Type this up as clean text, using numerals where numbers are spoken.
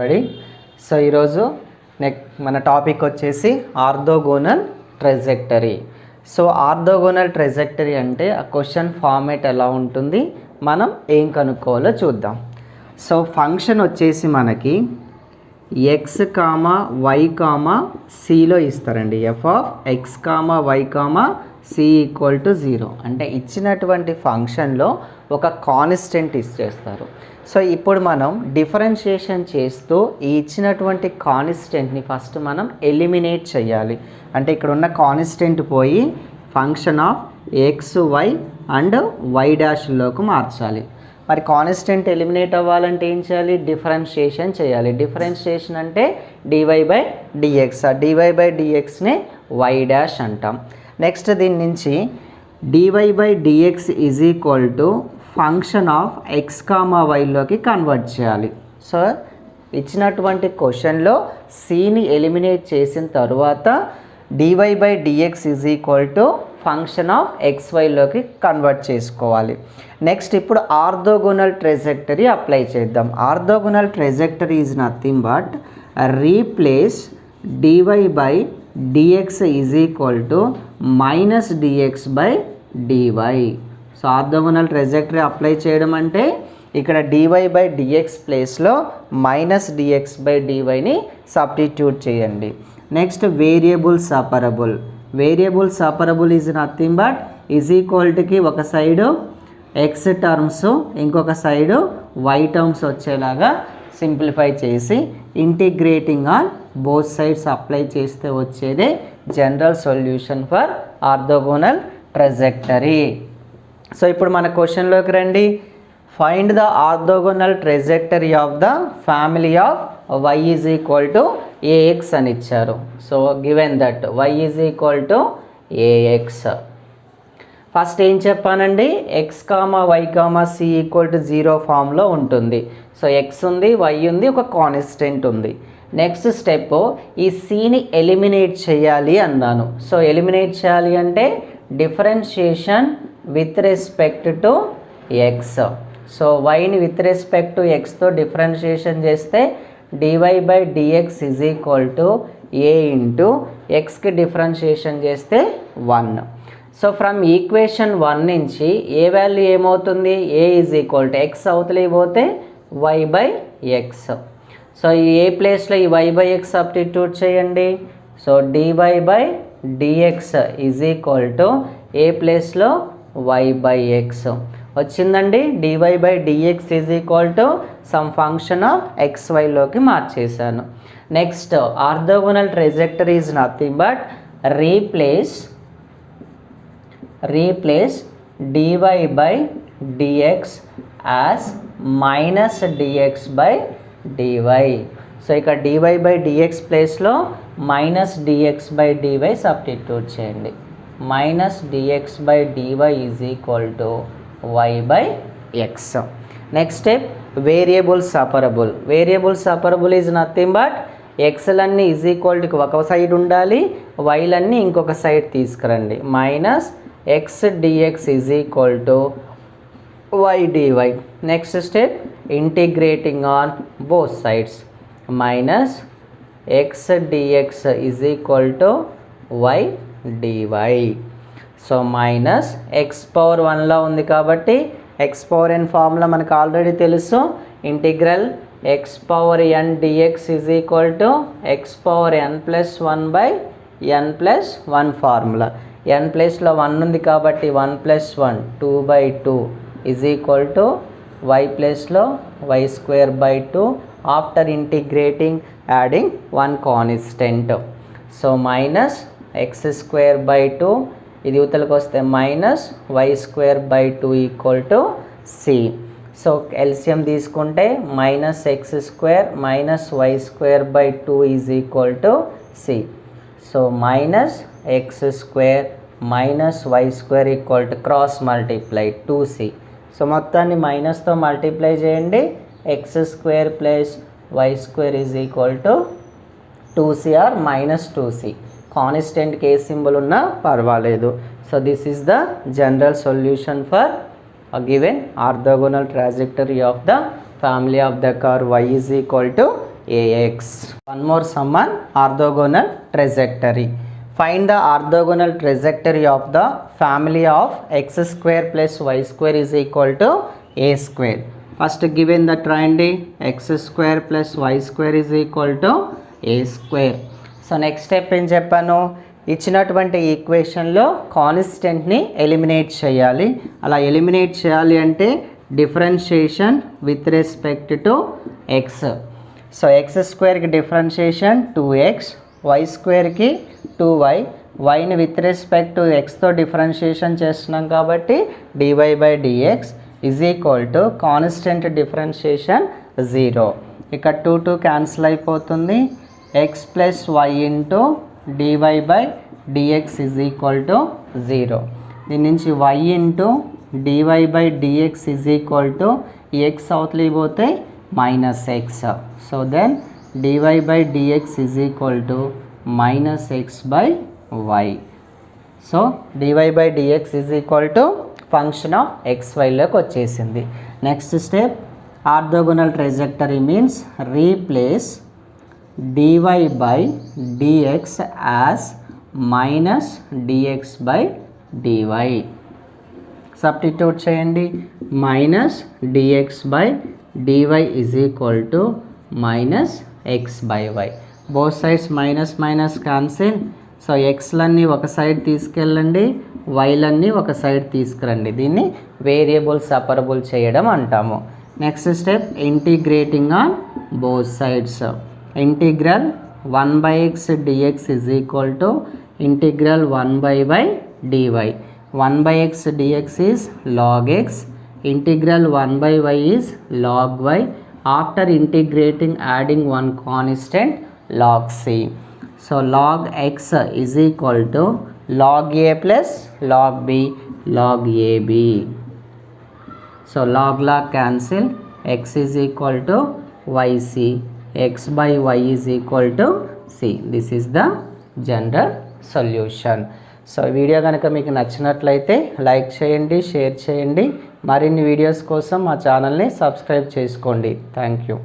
Everybody. So ఈరోజు మన topic వచ్చేసి orthogonal trajectory. So orthogonal trajectory అంటే ఆ క్వశ్చన్ ఫార్మేట్ ఎలా ఉంటుంది, మనం ఏం కనుక్కోవాలో చూద్దాం. సో ఫంక్షన్ వచ్చేసి మనకి ఎక్స్ కామా వై కామా సిలో ఇస్తారండి. F of x comma y comma c equal to 0 అంటే ఇచ్చినటువంటి ఫంక్షన్లో ఒక కాన్స్టెంట్ ఇచ్చేస్తారు. సో ఇప్పుడు మనం డిఫరెన్షియేషన్ చేస్తూ ఈ ఇచ్చినటువంటి కాన్స్టెంట్ని ఫస్ట్ మనం ఎలిమినేట్ చేయాలి. అంటే ఇక్కడ ఉన్న కాన్స్టెంట్ పోయి function of x y and y డాష్లోకి మార్చాలి. మరి కాన్స్టెంట్ ఎలిమినేట్ అవ్వాలంటే ఏం చేయాలి? డిఫరెన్షియేషన్ చేయాలి. డిఫరెన్షియేషన్ అంటే డివై బై డిఎక్స్. ఆ డివై బై డిఎక్స్ని వై డాష్ అంటాం. నెక్స్ట్ దీని నుంచి dy by dx is equal to function of x comma వైలోకి కన్వర్ట్ చేయాలి. సో ఇచ్చినటువంటి క్వశ్చన్లో సిని ఎలిమినేట్ చేసిన తర్వాత dy by dx is equal to function of x వైలోకి కన్వర్ట్ చేసుకోవాలి. నెక్స్ట్ ఇప్పుడు ఆర్థోగోనల్ ట్రెజెక్టరీ అప్లై చేద్దాం. Orthogonal trajectory is nothing but replace dy by dx is equal to minus dx by dy. So orthogonal trajectory apply చేయడం అంటే ఇక్కడ DY by dx ప్లేస్లో minus dx by డివైని substitute చేయండి. Next variable separable. Variable separable is nothing but is equal టుకి ఒక side x terms ఇంకొక side y terms వచ్చేలాగా సింప్లిఫై చేసి integrating on both sides apply చేస్తే వచ్చేదే general solution for orthogonal trajectory. So ఇప్పుడు మన క్వశ్చన్లోకి రండి. Find the orthogonal trajectory of the family of y is equal to AX అని ఇచ్చారు. So given that y is equal to a x. First ఏం చెప్పానండి? X comma y comma c equal to 0 ఫామ్లో ఉంటుంది. సో ఎక్స్ ఉంది, why ఉంది, ఒక constant ఉంది. నెక్స్ట్ స్టెప్ ఈ సిని ఎలిమినేట్ చేయాలి అన్నాను. సో ఎలిమినేట్ చేయాలి అంటే differentiation with respect to x. So వైని విత్ రెస్పెక్ట్ టు ఎక్స్తో డిఫరెన్షియేషన్ చేస్తే dy by dx is equal to a into ఎక్స్కి డిఫరెన్షియేషన్ చేస్తే 1. సో ఫ్రమ్ ఈక్వేషన్ 1 నుంచి ఏ వాల్యూ ఏమవుతుంది? ఏ ఈజ్ ఈక్వల్ టు ఎక్స్ అవతలి పోతే వై బై ఎక్స్. సో ఈ ఏ ప్లేస్లో ఈ వై బై ఎక్స్ సబ్స్టిట్యూట్ చేయండి. So dy by dx is equal to a ప్లేస్లో వై బై ఎక్స్ వచ్చిందండి. Dy by dx is equal to some function of x వైలోకి మార్చేశాను. Next orthogonal trajectory is nothing but replace dy by dx as minus dx by dy. So ఇక్కడ DY by dx ప్లేస్లో minus dx by dy substitute చేయండి. Minus dx by dy is equal to y by X. Next step variable separable. Variable separable is nothing but ఎక్స్లన్నీ is equal to ఒక side ఉండాలి, వైలన్నీ ఇంకొక side తీసుకురండి. Minus x dx is equal to y dy. Next step integrating on both sides. Minus x dx is equal to y dy. So minus x power 1లో ఉంది కాబట్టి x power n formula మనకు already తెలుసు. Integral x power n dx is equal to x power n plus 1 by n plus 1 formula. N ప్లేస్లో 1 ఉంది కాబట్టి 1 plus 1 2 by 2 is equal to y ప్లేస్లో y square by 2 after integrating adding 1 constant. So minus x square by 2 ఇది యువతలకు వస్తే minus y square by 2 equal to c. So LCM తీసుకుంటే minus x square minus y square by 2 is equal to c. So minus x square minus y square equal to cross multiply 2c. So మొత్తాన్ని మైనస్తో multiply చేయండి. X square plus y square is equal to 2c or minus 2c. కాన్స్టెంట్కి ఏ symbol ఉన్నా పర్వాలేదు. So this is the general solution for given orthogonal trajectory of the family of the curve y is equal to AX. One more sum on orthogonal trajectory. Find the orthogonal trajectory of the family of x square plus y square is equal to a square. First given the triangle x square plus y square is equal to a square. So next step ఏం చెప్పాను, ఇచ్చినటువంటి ఈక్వేషన్లో కాన్స్టెంట్ని eliminate చేయాలి. అలా eliminate చేయాలి అంటే differentiation with respect to x. So x స్క్వేర్కి differentiation 2x, y స్క్వేర్కి 2y, వైని విత్ రెస్పెక్ట్ టు ఎక్స్తో డిఫరెన్షియేషన్ చేస్తున్నాం కాబట్టి dy/dx is equal to constant differentiation 0. ఇక్కడ 2 క్యాన్సిల్ అయిపోతుంది. x plus y into dy/dx is equal to 0. దీని నుంచి y into dy/dx is equal to ఈ ఎక్స్ అవతలి పోతే -x. So then dy/dx is equal to -x/y. So dy/dx is equal to function of xyలోకి వచ్చేసింది. Next step orthogonal trajectory means replace dy/dx as -dx/dy. Substitute చేయండి. -dx/dy is equal to -x/y. Both sides minus cancel. So ఎక్స్లన్నీ ఒక side తీసుకెళ్ళండి, వైలన్నీ ఒక side తీసుకురండి. దీన్ని variable separable చేయడం అంటాము. Next step integrating on both sides. Integral 1/x dx is equal to integral 1/y dy. 1/x dx is log x, integral 1/y is log y. After integrating, adding one constant log c. So log x is equal to log a plus log b log ab. So log cancel, x is equal to yc, x/y is equal to c. This is the general solution. So video కనుక మీకు నచ్చినట్లయితే like చేయండి, share చేయండి. మరిన్ని videos కోసం మా ఛానల్ని subscribe చేసుకోండి. Thank you.